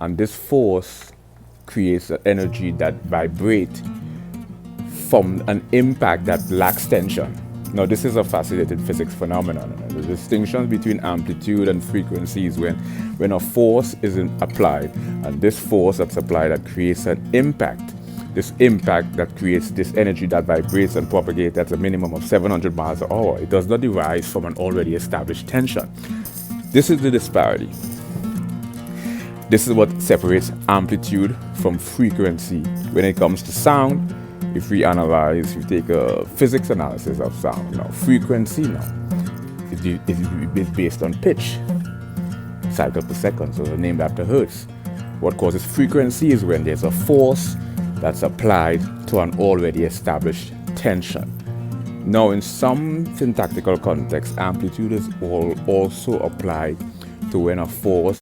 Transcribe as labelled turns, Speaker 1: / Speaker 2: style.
Speaker 1: and this force creates an energy that vibrates from an impact that lacks tension. Now, this is a fascinating physics phenomenon. The distinction between amplitude and frequency is when a force is applied, and this force that's applied that creates an impact. This impact that creates this energy that vibrates and propagates at a minimum of 700 miles an hour. It does not arise from an already established tension. This is the disparity. This is what separates amplitude from frequency. When it comes to sound, if we take a physics analysis of sound, frequency is based on pitch, cycle per second, so they're named after hertz. What causes frequency is when there's a force that's applied to an already established tension. Now, in some syntactical contexts, amplitude is also applied to when a force